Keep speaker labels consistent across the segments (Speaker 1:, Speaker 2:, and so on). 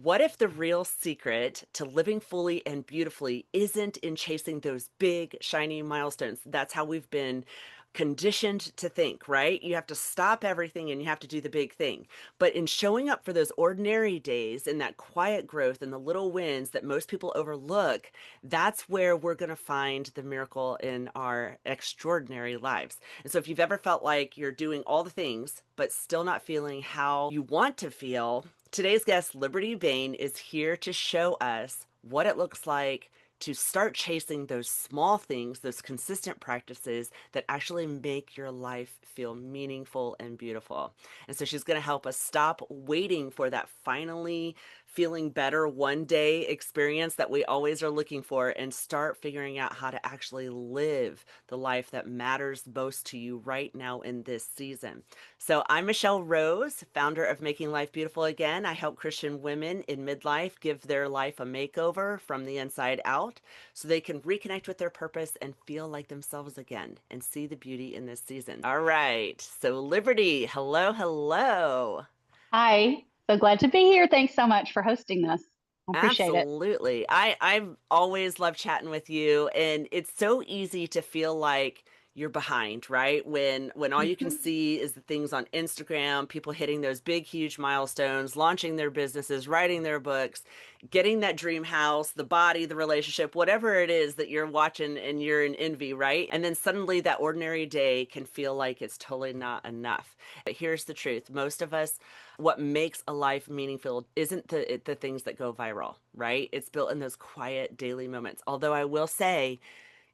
Speaker 1: What if the real secret to living fully and beautifully isn't in chasing those big, shiny milestones? That's how we've been conditioned to think, right? You have to stop everything and you have to do the big thing. But in showing up for those ordinary days and that quiet growth and the little wins that most people overlook, that's where we're going to find the miracle in our extraordinary lives. And so if you've ever felt like you're doing all the things, but still not feeling how you want to feel, today's guest, Liberty Bain, is here to show us what it looks like to start chasing those small things, those consistent practices that actually make your life feel meaningful and beautiful. And so she's going to help us stop waiting for that finally feeling better one day experience that we always are looking for and start figuring out how to actually live the life that matters most to you right now in this season. So I'm Michelle Rose, founder of Making Life Beautiful Again. I help Christian women in midlife give their life a makeover from the inside out so they can reconnect with their purpose and feel like themselves again and see the beauty in this season. All right. So Liberty, hello, hello.
Speaker 2: Hi, so glad to be here. Thanks so much for hosting this. I appreciate it.
Speaker 1: Absolutely. I've always loved chatting with you, and it's so easy to feel like you're behind, right? When all you can
Speaker 2: Mhm.
Speaker 1: see is the things on Instagram, people hitting those big huge milestones, launching their businesses, writing their books, getting that dream house, the body, the relationship, whatever it is that you're watching and you're in envy, right? And then suddenly that ordinary day can feel like it's totally not enough. But here's the truth. Most of us, what makes a life meaningful isn't the things that go viral, right? It's built in those quiet daily moments. Although I will say,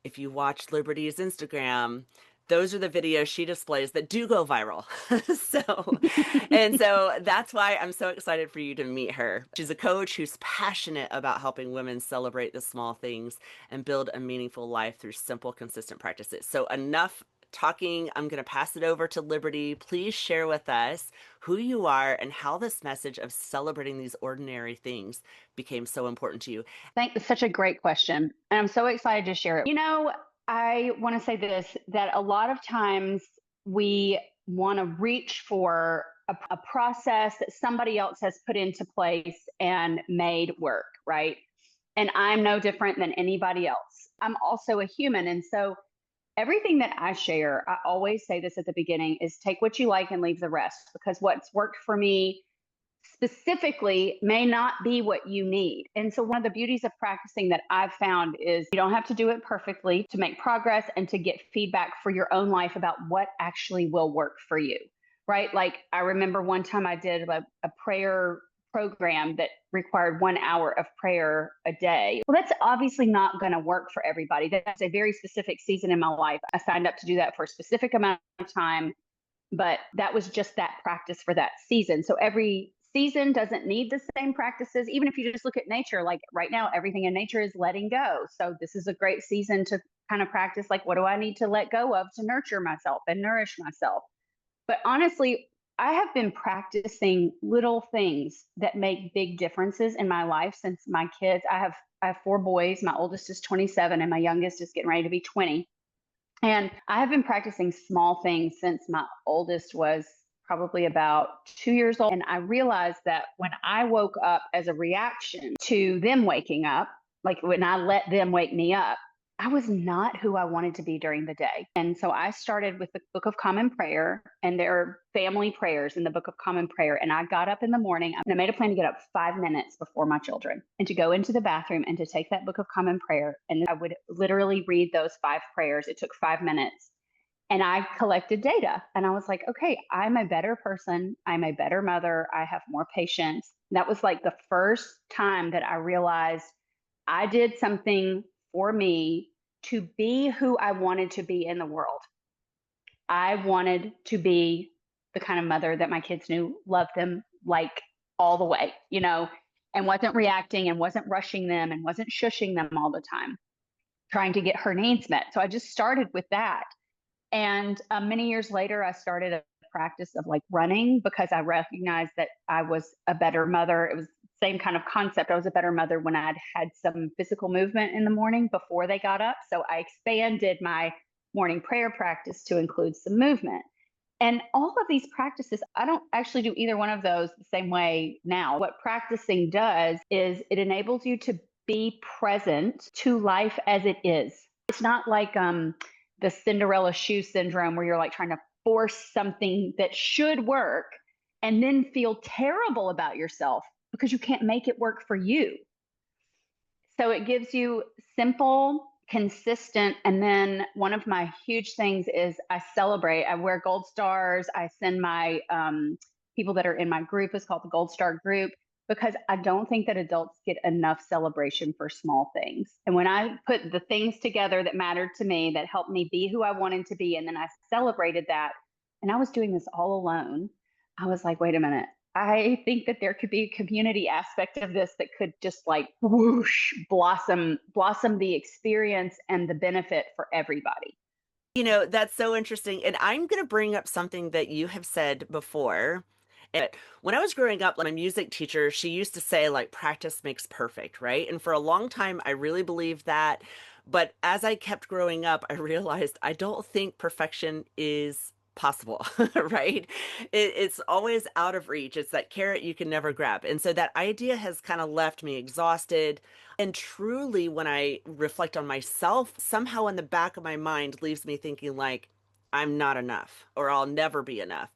Speaker 1: if you watch Liberty's Instagram, those are the videos she displays that do go viral. so, and so that's why I'm so excited for you to meet her. She's a coach who's passionate about helping women celebrate the small things and build a meaningful life through simple, consistent practices. So, enough talking. I'm going to pass it over to Liberty. Please share with us who you are and how this message of celebrating these ordinary things became so important to you.
Speaker 2: Thank Such a great question. And I'm so excited to share it. I want to say this that a lot of times we want to reach for a process that somebody else has put into place and made work, right? And I'm no different than anybody else. I'm also a human. And so everything that I share, I always say this at the beginning is take what you like and leave the rest because what's worked for me specifically may not be what you need. And so, one of the beauties of practicing that I've found is you don't have to do it perfectly to make progress and to get feedback for your own life about what actually will work for you, right? Like, I remember one time I did a prayer program that required 1 hour of prayer a day. Well, that's obviously not going to work for everybody. That's a very specific season in my life. I signed up to do that for a specific amount of time, but that was just that practice for that season. So every season doesn't need the same practices. Even if you just look at nature, like right now, everything in nature is letting go. So this is a great season to kind of practice like, what do I need to let go of to nurture myself and nourish myself? But honestly, I have been practicing little things that make big differences in my life since my kids. I have four boys. My oldest is 27 and my youngest is getting ready to be 20. And I have been practicing small things since my oldest was probably about 2 years old. And I realized that when I woke up as a reaction to them waking up, like when I let them wake me up, I was not who I wanted to be during the day. And so I started with the Book of Common Prayer, and there are family prayers in the Book of Common Prayer. And I got up in the morning and I made a plan to get up 5 minutes before my children and to go into the bathroom and to take that Book of Common Prayer. And I would literally read those five prayers. It took 5 minutes. And I collected data and I was like, okay, I'm a better person. I'm a better mother. I have more patience. That was like the first time that I realized I did something for me to be who I wanted to be in the world. I wanted to be the kind of mother that my kids knew loved them like all the way, and wasn't reacting and wasn't rushing them and wasn't shushing them all the time, trying to get her needs met. So I just started with that. And many years later, I started a practice of like running because I recognized that I was a better mother. It was the same kind of concept. I was a better mother when I'd had some physical movement in the morning before they got up. So I expanded my morning prayer practice to include some movement. And all of these practices, I don't actually do either one of those the same way now. What practicing does is it enables you to be present to life as it is. It's not like the Cinderella shoe syndrome where you're like trying to force something that should work and then feel terrible about yourself because you can't make it work for you. So it gives you simple, consistent, and then one of my huge things is I celebrate. I wear gold stars. I send my people that are in my group, is called the Gold Star Group, because I don't think that adults get enough celebration for small things. And when I put the things together that mattered to me, that helped me be who I wanted to be, and then I celebrated that, and I was doing this all alone, I was like, wait a minute. I think that there could be a community aspect of this that could just like whoosh blossom the experience and the benefit for everybody.
Speaker 1: That's so interesting. And I'm going to bring up something that you have said before. And when I was growing up, my music teacher, she used to say, like, practice makes perfect, right? And for a long time, I really believed that. But as I kept growing up, I realized I don't think perfection is possible, right? It's always out of reach. It's that carrot you can never grab. And so that idea has kind of left me exhausted. And truly, when I reflect on myself, somehow in the back of my mind leaves me thinking, like, I'm not enough or I'll never be enough.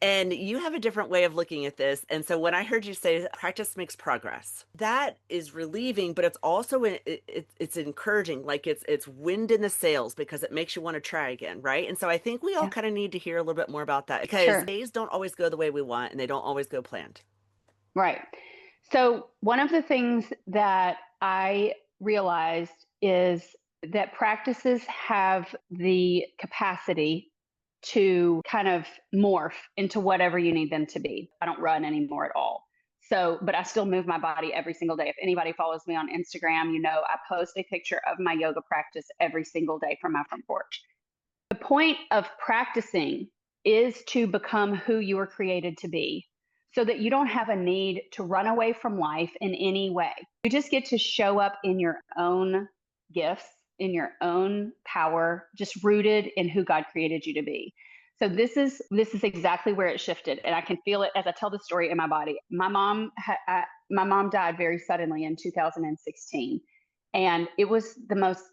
Speaker 1: And you have a different way of looking at this. And so when I heard you say practice makes progress, that is relieving, but it's also it's encouraging, like it's wind in the sails because it makes you want to try again, right? And so I think we all
Speaker 2: Yeah,
Speaker 1: kind of need to hear a little bit more about that because
Speaker 2: sure.
Speaker 1: days don't always go the way we want and they don't always go planned.
Speaker 2: Right. So, one of the things that I realized is that practices have the capacity to kind of morph into whatever you need them to be. I don't run anymore at all. So, but I still move my body every single day. If anybody follows me on Instagram, I post a picture of my yoga practice every single day from my front porch. The point of practicing is to become who you were created to be so that you don't have a need to run away from life in any way. You just get to show up in your own gifts, in your own power, just rooted in who God created you to be. So this is exactly where it shifted, and I can feel it as I tell the story in my body. My mom died very suddenly in 2016, and it was the most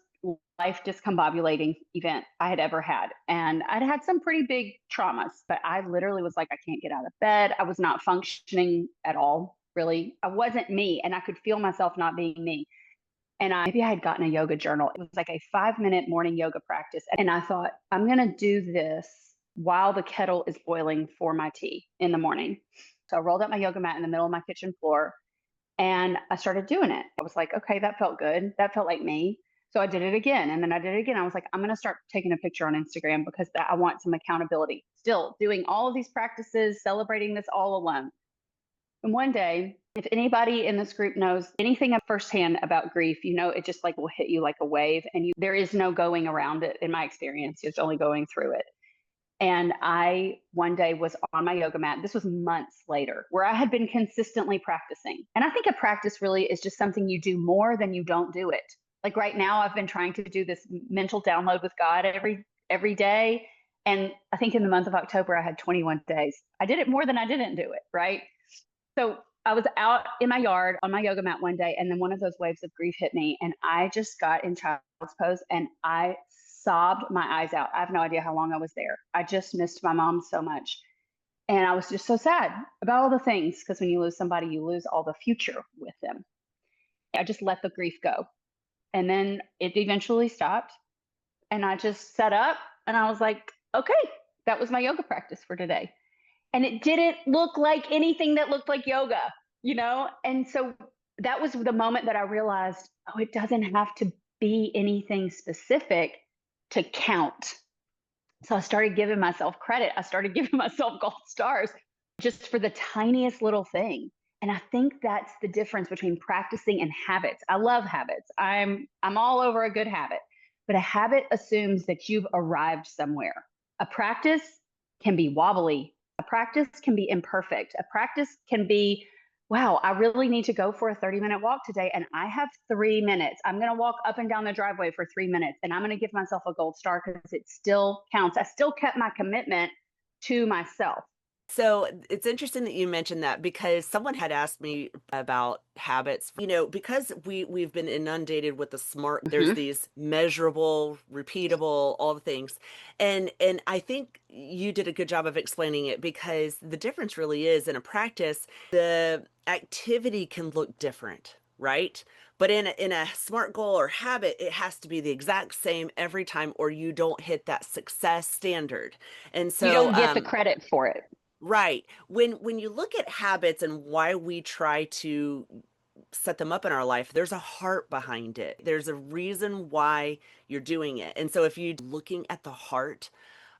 Speaker 2: life discombobulating event I had ever had. And I'd had some pretty big traumas, but I literally was like, I can't get out of bed. I was not functioning at all, really. I wasn't me, and I could feel myself not being me. And maybe I had gotten a yoga journal. It was like a 5-minute morning yoga practice. And I thought, I'm going to do this while the kettle is boiling for my tea in the morning. So I rolled up my yoga mat in the middle of my kitchen floor and I started doing it. I was like, okay, that felt good. That felt like me. So I did it again. And then I did it again. I was like, I'm going to start taking a picture on Instagram because I want some accountability. Still doing all of these practices, celebrating this all alone. And one day, if anybody in this group knows anything firsthand about grief, it just like will hit you like a wave and there is no going around it in my experience. It's only going through it. And I one day was on my yoga mat. This was months later, where I had been consistently practicing. And I think a practice really is just something you do more than you don't do it. Like right now, I've been trying to do this mental download with God every day. And I think in the month of October, I had 21 days. I did it more than I didn't do it, right? So I was out in my yard on my yoga mat one day, and then one of those waves of grief hit me, and I just got in child's pose and I sobbed my eyes out. I have no idea how long I was there. I just missed my mom so much. And I was just so sad about all the things because when you lose somebody, you lose all the future with them. I just let the grief go. And then it eventually stopped. And I just sat up and I was like, okay, that was my yoga practice for today. And it didn't look like anything that looked like yoga. And so that was the moment that I realized, oh, it doesn't have to be anything specific to count. So I started giving myself credit. I started giving myself gold stars just for the tiniest little thing. And I think that's the difference between practicing and habits. I love habits. I'm all over a good habit. But a habit assumes that you've arrived somewhere. A practice can be wobbly. A practice can be imperfect. A practice can be, wow, I really need to go for a 30-minute walk today. And I have 3 minutes. I'm going to walk up and down the driveway for 3 minutes. And I'm going to give myself a gold star because it still counts. I still kept my commitment to myself.
Speaker 1: So it's interesting that you mentioned that because someone had asked me about habits. Because we've been inundated with the smart, there's
Speaker 2: Hmm.
Speaker 1: these measurable, repeatable, all the things. And I think you did a good job of explaining it because the difference really is in a practice, the activity can look different, right? But in a smart goal or habit, it has to be the exact same every time or you don't hit that success standard. And
Speaker 2: You
Speaker 1: so
Speaker 2: don't get the credit for it.
Speaker 1: right. When you look at habits and why we try to set them up in our life, there's a heart behind it. There's a reason why you're doing it. And so if you're looking at the heart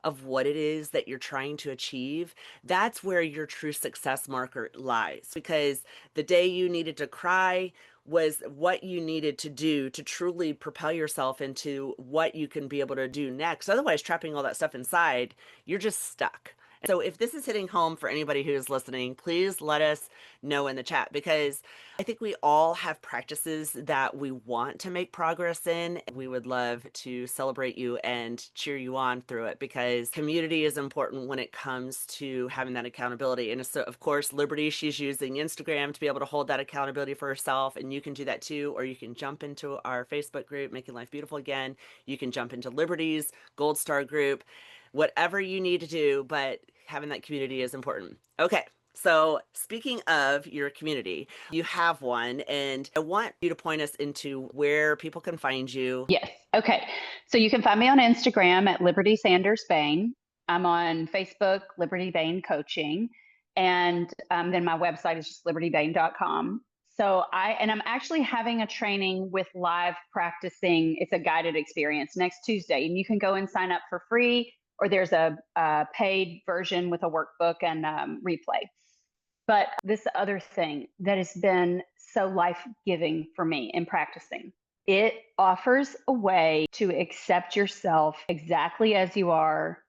Speaker 1: of what it is that you're trying to achieve, that's where your true success marker lies. Because the day you needed to cry was what you needed to do to truly propel yourself into what you can be able to do next. Otherwise, trapping all that stuff inside, you're just stuck. So if this is hitting home for anybody who's listening, please let us know in the chat because I think we all have practices that we want to make progress in. We would love to celebrate you and cheer you on through it because community is important when it comes to having that accountability. And so, of course, Liberty, she's using Instagram to be able to hold that accountability for herself. And you can do that too, or you can jump into our Facebook group, Making Life Beautiful Again. You can jump into Liberty's Gold Star group, whatever you need to do, but having that community is important. Okay. So, speaking of your community, you have one, and I want you to point us into where people can find you.
Speaker 2: Yes. Okay. So you can find me on Instagram at Liberty Sanders Bain. I'm on Facebook, Liberty Bain Coaching. And then my website is just libertybain.com. And I'm actually having a training with live practicing. It's a guided experience next Tuesday. And you can go and sign up for free, or there's a paid version with a workbook and replay. But this other thing that has been so life giving for me in practicing, it offers a way to accept yourself exactly as you are,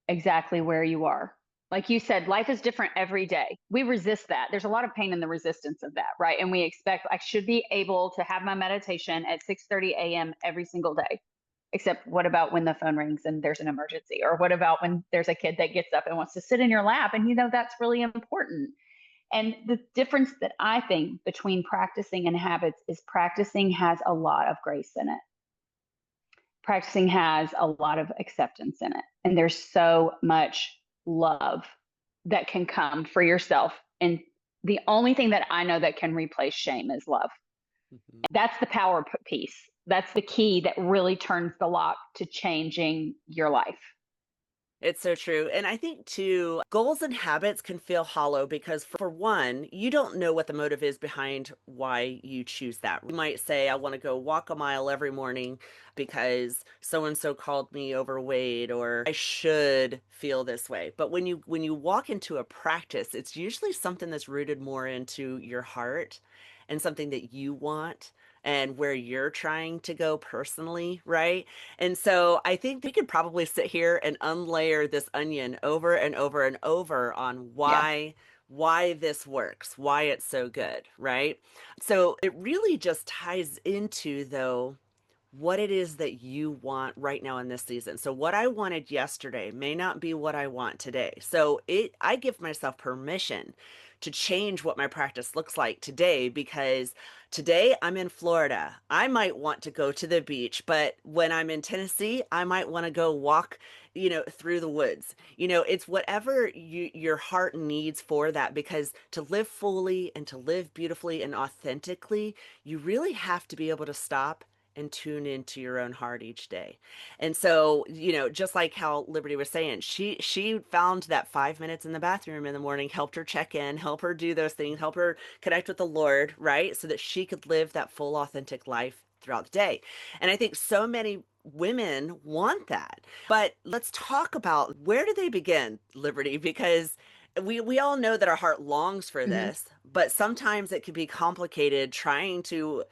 Speaker 2: exactly where you are. Like you said, life is different every day. We resist that. There's a lot of pain in the resistance of that, right? And we expect I should be able to have my meditation at 6:30 a.m. every single day. Except what about when the phone rings and there's an emergency? Or what about when there's a kid that gets up and wants to sit in your lap and that's really important. And the difference that I think between practicing and habits is practicing has a lot of grace in it. Practicing has a lot of acceptance in it. And there's so much love that can come for yourself. And the only thing that I know that can replace shame is love.
Speaker 1: Mhm.
Speaker 2: That's the power piece. That's the key that really turns the lock to changing your life.
Speaker 1: It's so true. And I think too, goals and habits can feel hollow because for one, you don't know what the motive is behind why you choose that. You might say, I want to go walk a mile every morning because so and so called me overweight or I should feel this way. But when you walk into a practice, it's usually something that's rooted more into your heart and something that you want and where you're trying to go personally, right? And so I think we could probably sit here and unlayer this onion over and over and over on
Speaker 2: Yeah.
Speaker 1: why this works, why it's so good, right? So it really just ties into though what it is that you want right now in this season. So what I wanted yesterday may not be what I want today. So it I give myself permission to change what my practice looks like today because today I'm in Florida. I might want to go to the beach, but when I'm in Tennessee, I might want to go walk, through the woods. It's whatever your heart needs for that because to live fully and to live beautifully and authentically, you really have to be able to stop and tune into your own heart each day. And so, just like how Liberty was saying, she found that 5 minutes in the bathroom in the morning helped her check in, help her do those things, help her connect with the Lord, right? So that she could live that full authentic life throughout the day. And I think so many women want that. But let's talk about where do they begin, Liberty? Because we all know that our heart longs for
Speaker 2: Mm-hmm.
Speaker 1: this, but sometimes it can be complicated trying to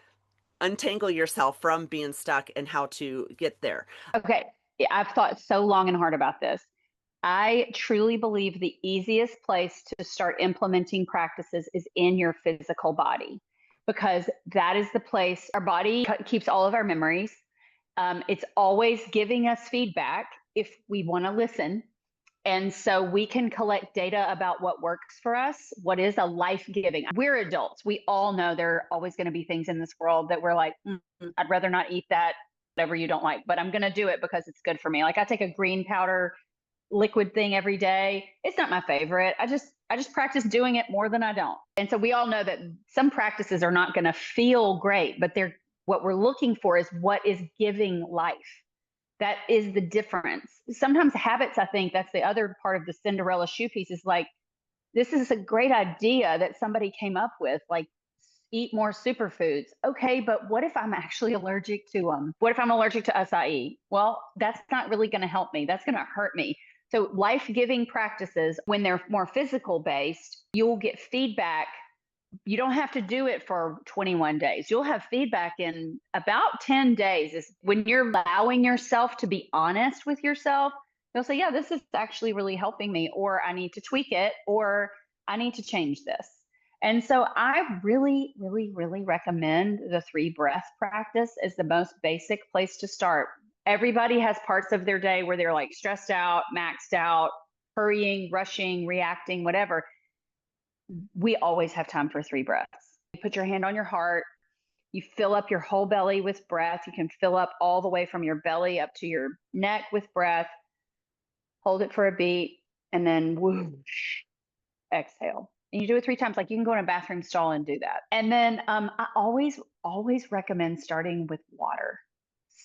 Speaker 1: untangle yourself from being stuck and how to get there.
Speaker 2: Okay. Yeah, I've thought so long and hard about this. I truly believe the easiest place to start implementing practices is in your physical body because that is the place our body keeps all of our memories. It's always giving us feedback if we want to listen. And so we can collect data about what works for us, what is a life giving. We're adults. We all know there are always going to be things in this world that we're like, I'd rather not eat that, whatever you don't like, but I'm going to do it because it's good for me. Like I take a green powder liquid thing every day. It's not my favorite. I just practice doing it more than I don't. And so we all know that some practices are not going to feel great, but they're what we're looking for is what is giving life. That is the difference. Sometimes habits, I think that's the other part of the Cinderella shoe piece is like, this is a great idea that somebody came up with, like eat more superfoods. Okay, but what if I'm actually allergic to them? What if I'm allergic to acai? Well, that's not really going to help me. That's going to hurt me. So, life giving practices, when they're more physical based, you'll get feedback. You don't have to do it for 21 days. You'll have feedback in about 10 days. Is when you're allowing yourself to be honest with yourself. You'll say, yeah, this is actually really helping me, or I need to tweak it, or I need to change this. And so I really, really, really recommend the 3 breath practice as the most basic place to start. Everybody has parts of their day where they're like stressed out, maxed out, hurrying, rushing, reacting, whatever. We always have time for 3 breaths. You put your hand on your heart, you fill up your whole belly with breath. You can fill up all the way from your belly up to your neck with breath. Hold it for a beat, and then whoosh, exhale. And you do it 3 times. Like you can go in a bathroom stall and do that. And then I always recommend starting with water.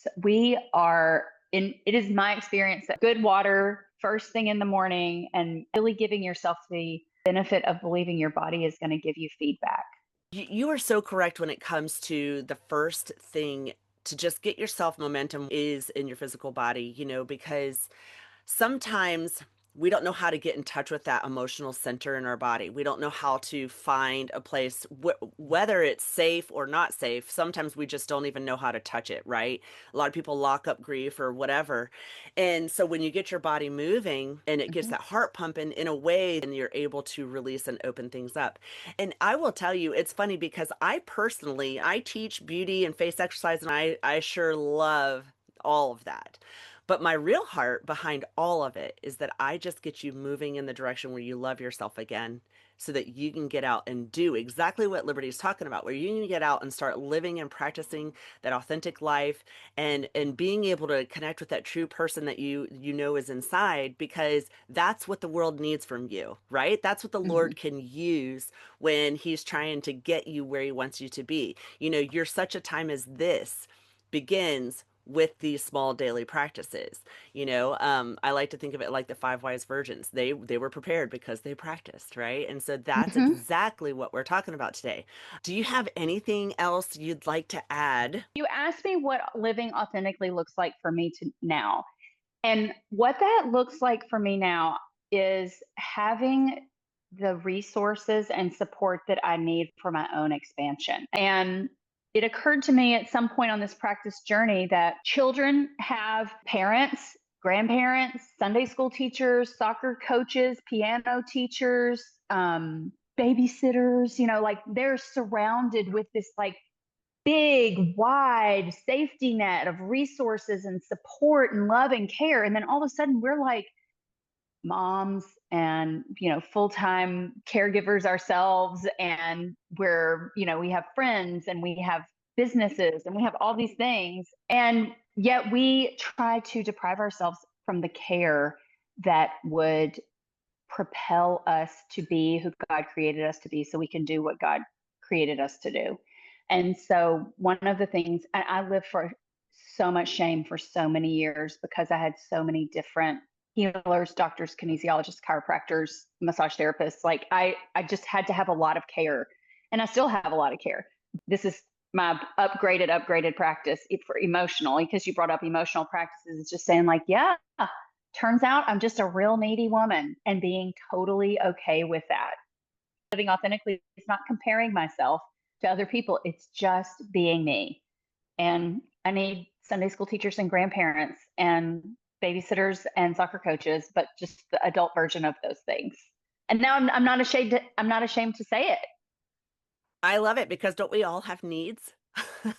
Speaker 2: So we are in. It is my experience that good water first thing in the morning, and really giving yourself the benefit of believing your body is going to give you feedback.
Speaker 1: You are so correct when it comes to the first thing to just get yourself momentum is in your physical body, because sometimes we don't know how to get in touch with that emotional center in our body. We don't know how to find a place, whether it's safe or not safe. Sometimes we just don't even know how to touch it, right? A lot of people lock up grief or whatever. And so when you get your body moving and it gets
Speaker 2: Mhm.
Speaker 1: that heart pumping in a way, then you're able to release and open things up. And I will tell you, it's funny because I teach beauty and face exercise, and I sure love all of that. But my real heart behind all of it is that I just get you moving in the direction where you love yourself again so that you can get out and do exactly what Liberty's talking about, where you can get out and start living and practicing that authentic life and being able to connect with that true person that you know is inside, because that's what the world needs from you, right? That's what the
Speaker 2: Mhm.
Speaker 1: Lord can use when he's trying to get you where he wants you to be. You're such a time as this begins with these small daily practices. I like to think of it like the 5 wise virgins. They were prepared because they practiced, right? And so that's
Speaker 2: Mhm.
Speaker 1: exactly what we're talking about today. Do you have anything else you'd like to add?
Speaker 2: You asked me what living authentically looks like for me to now. And what that looks like for me now is having the resources and support that I need for my own expansion. And it occurred to me at some point on this practice journey that children have parents, grandparents, Sunday school teachers, soccer coaches, piano teachers, babysitters, like they're surrounded with this like big, wide safety net of resources and support and love and care. And then all of a sudden, we're like moms and, full time caregivers ourselves. And we have friends and we have businesses and we have all these things. And yet we try to deprive ourselves from the care that would propel us to be who God created us to be so we can do what God created us to do. And so, one of the things, and I lived for so much shame for so many years because I had so many different healers, doctors, kinesiologists, chiropractors, massage therapists. Like, I just had to have a lot of care, and I still have a lot of care. This is my upgraded practice for emotional, because you brought up emotional practices. It's just saying, like, yeah, turns out I'm just a real needy woman, and being totally okay with that. Living authentically is not comparing myself to other people, it's just being me. And I need Sunday school teachers and grandparents and babysitters and soccer coaches, but just the adult version of those things. And now I'm not ashamed to say it.
Speaker 1: I love it because don't we all have needs?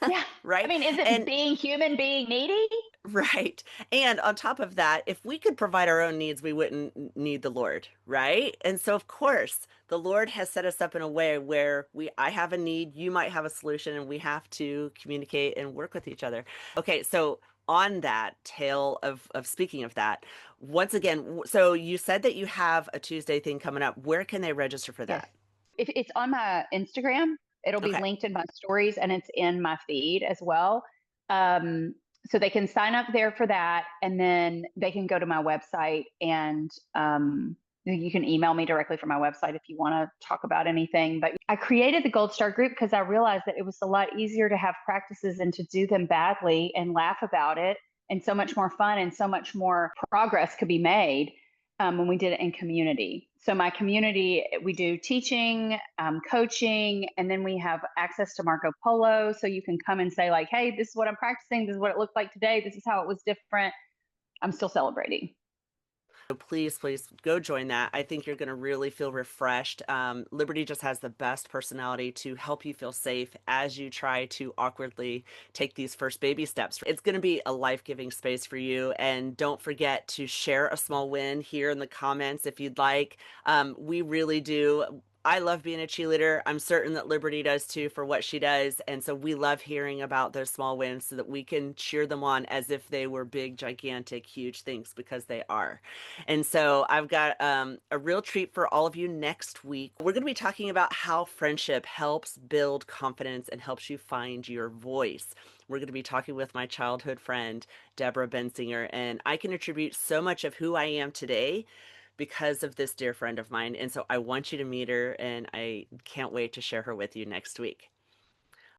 Speaker 2: Yeah. I
Speaker 1: Right?
Speaker 2: mean, is it
Speaker 1: And
Speaker 2: being human being needy?
Speaker 1: right. And on top of that, if we could provide our own needs, we wouldn't need the Lord, right? And so of course, the Lord has set us up in a way where we I have a need, you might have a solution, and we have to communicate and work with each other. Okay, so on that tail of speaking of that, once again, so you said that you have a Tuesday thing coming up. Where can they register for
Speaker 2: Yes.
Speaker 1: that?
Speaker 2: If it's on my Instagram, it'll be
Speaker 1: Okay.
Speaker 2: linked in my stories and it's in my feed as well. Um, so they can sign up there for that, and then they can go to my website and you can email me directly from my website if you want to talk about anything. But I created the Gold Star group because I realized that it was a lot easier to have practices and to do them badly and laugh about it, and so much more fun and so much more progress could be made when we did it in community. So my community, we do teaching, coaching, and then we have access to Marco Polo. So you can come and say like, "Hey, this is what I'm practicing. This is what it looked like today. This is how it was different." I'm still celebrating.
Speaker 1: So please, please go join that. I think you're going to really feel refreshed. Liberty just has the best personality to help you feel safe as you try to awkwardly take these first baby steps. It's going to be a life-giving space for you. And don't forget to share a small win here in the comments if you'd like. We really do. I love being a cheerleader. I'm certain that Liberty does too for what she does. And so we love hearing about those small wins so that we can cheer them on as if they were big, gigantic, huge things because they are. And so I've got a real treat for all of you next week. We're going to be talking about how friendship helps build confidence and helps you find your voice. We're going to be talking with my childhood friend, Deborah Bensinger, and I can attribute so much of who I am today because of this dear friend of mine. And so I want you to meet her, and I can't wait to share her with you next week.